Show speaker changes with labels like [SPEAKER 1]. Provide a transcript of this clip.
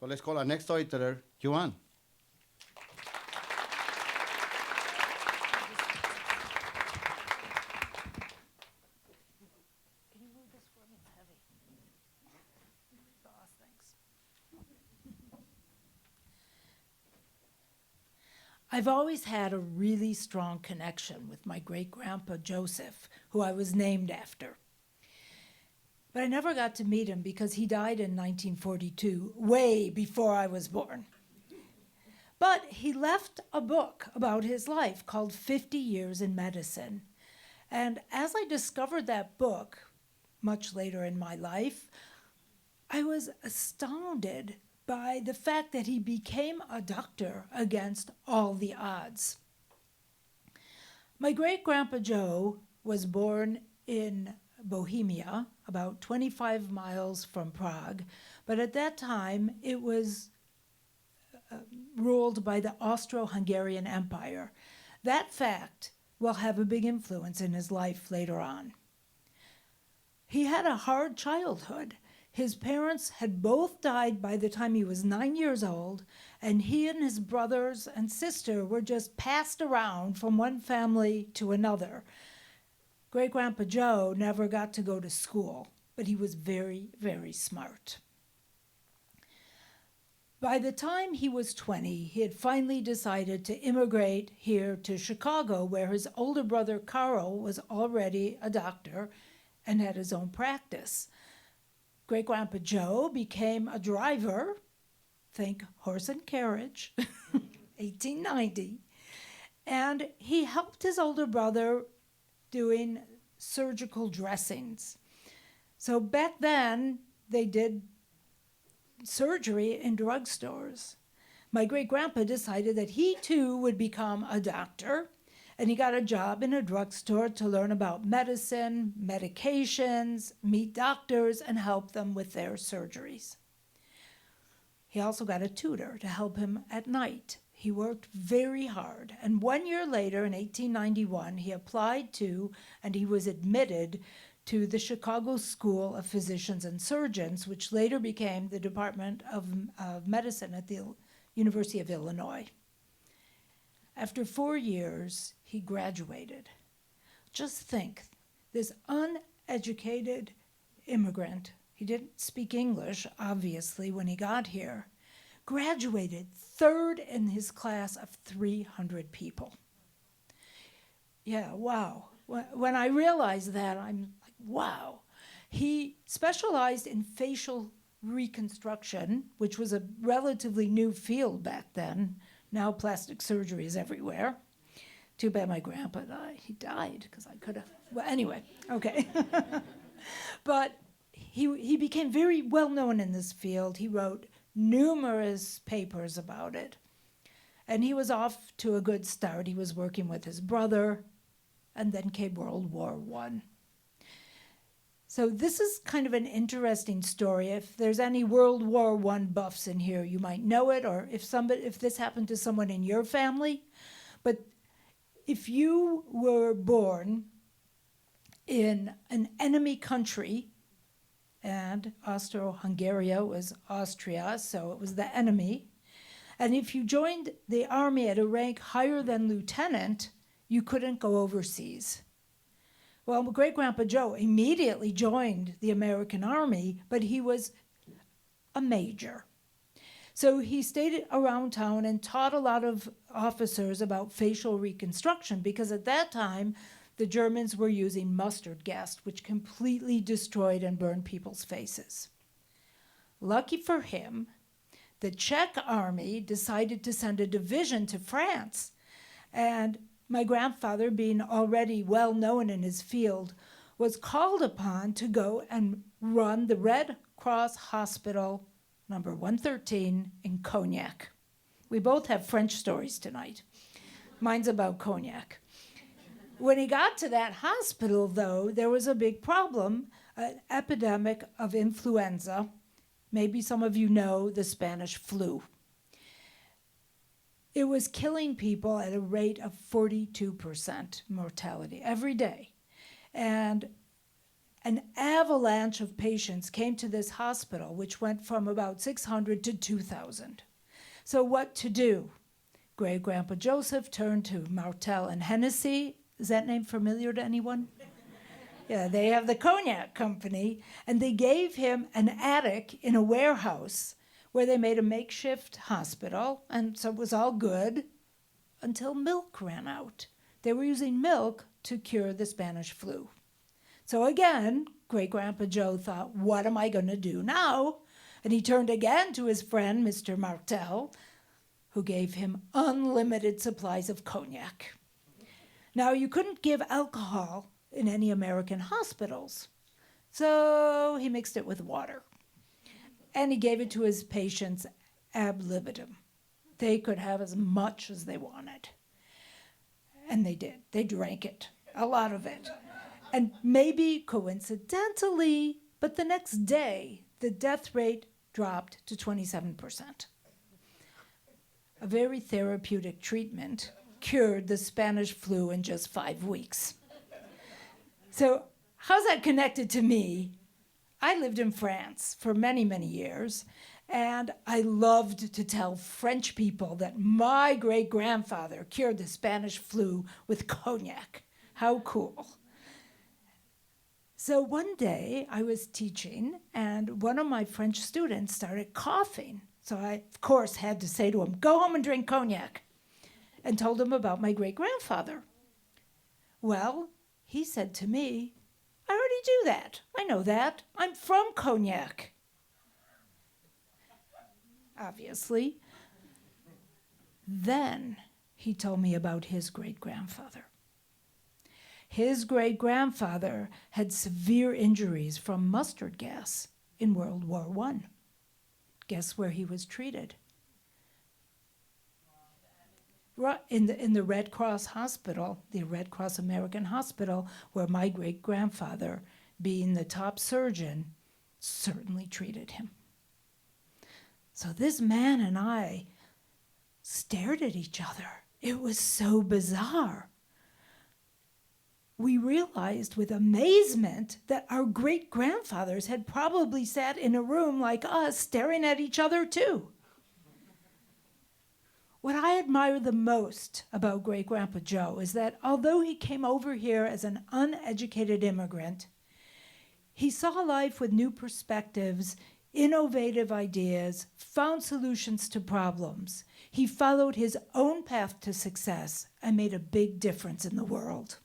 [SPEAKER 1] So let's call our next storyteller, Joanne.
[SPEAKER 2] Can you move this for me? It's heavy. Boss, thanks. I've always had a really strong connection with my great-grandpa Joseph, who I was named after. But I never got to meet him because he died in 1942, way before I was born. But he left a book about his life called 50 Years in Medicine. And as I discovered that book, much later in my life, I was astounded by the fact that he became a doctor against all the odds. My great-grandpa Joe was born in Bohemia, about 25 miles from Prague, but at that time it was ruled by the Austro-Hungarian Empire. That fact will have a big influence in his life later on. He had a hard childhood. His parents had both died by the time he was 9 years old, and he and his brothers and sister were just passed around from one family to another. Great-grandpa Joe never got to go to school, but he was very, very smart. By the time he was 20, he had finally decided to immigrate here to Chicago, where his older brother Carl was already a doctor and had his own practice. Great-grandpa Joe became a driver, think horse and carriage, 1890, and he helped his older brother doing surgical dressings. So back then, they did surgery in drugstores. My great-grandpa decided that he too would become a doctor, and he got a job in a drugstore to learn about medicine, medications, meet doctors, and help them with their surgeries. He also got a tutor to help him at night. He worked very hard, and 1 year later, in 1891, he applied to and he was admitted to the Chicago School of Physicians and Surgeons, which later became the Department of Medicine at the University of Illinois. After 4 years, he graduated. Just think, this uneducated immigrant, he didn't speak English, obviously, when he got here, graduated third in his class of 300 people. Yeah, wow. When I realized that, I'm like, wow. He specialized in facial reconstruction, which was a relatively new field back then. Now plastic surgery is everywhere. Too bad my grandpa died. He died because I could have. Well, anyway, okay. But he became very well known in this field. He wrote numerous papers about it. And he was off to a good start. He was working with his brother, and then came World War I. So this is kind of an interesting story. If there's any World War I buffs in here, you might know it, or if this happened to someone in your family. But if you were born in an enemy country, and Austro-Hungary was Austria, so it was the enemy, and if you joined the army at a rank higher than lieutenant, you couldn't go overseas. Well, great-grandpa Joe immediately joined the American Army, but he was a major. So he stayed around town and taught a lot of officers about facial reconstruction, because at that time, the Germans were using mustard gas, which completely destroyed and burned people's faces. Lucky for him, the Czech army decided to send a division to France, and my grandfather, being already well known in his field, was called upon to go and run the Red Cross Hospital number 113 in Cognac. We both have French stories tonight. Mine's about cognac. When he got to that hospital, though, there was a big problem, an epidemic of influenza. Maybe some of you know the Spanish flu. It was killing people at a rate of 42% mortality every day. And An avalanche of patients came to this hospital, which went from about 600 to 2,000. So what to do? Great-Grandpa Joseph turned to Martel and Hennessy. Is that name familiar to anyone? Yeah, they have the cognac company, and they gave him an attic in a warehouse where they made a makeshift hospital, and so it was all good until milk ran out. They were using milk to cure the Spanish flu. So again, Great-Grandpa Joe thought, what am I going to do now? And he turned again to his friend, Mr. Martel, who gave him unlimited supplies of cognac. Now, you couldn't give alcohol in any American hospitals, so he mixed it with water. And he gave it to his patients ad libitum. They could have as much as they wanted. And they did. They drank it, a lot of it. And maybe coincidentally, but the next day, the death rate dropped to 27%. A very therapeutic treatment cured the Spanish flu in just 5 weeks. So how's that connected to me? I lived in France for many, many years, and I loved to tell French people that my great-grandfather cured the Spanish flu with cognac. How cool. So one day I was teaching, and one of my French students started coughing. So I, of course, had to say to him, go home and drink cognac, and told him about my great-grandfather. Well, he said to me, I already do that. I know that. I'm from Cognac. Obviously. Then he told me about his great-grandfather. His great-grandfather had severe injuries from mustard gas in World War I. Guess where he was treated? In the Red Cross Hospital, the Red Cross American Hospital, where my great-grandfather, being the top surgeon, certainly treated him. So this man and I stared at each other. It was so bizarre. We realized with amazement that our great-grandfathers had probably sat in a room like us, staring at each other too. What I admire the most about Great-Grandpa Joe is that although he came over here as an uneducated immigrant, he saw life with new perspectives, innovative ideas, found solutions to problems. He followed his own path to success and made a big difference in the world.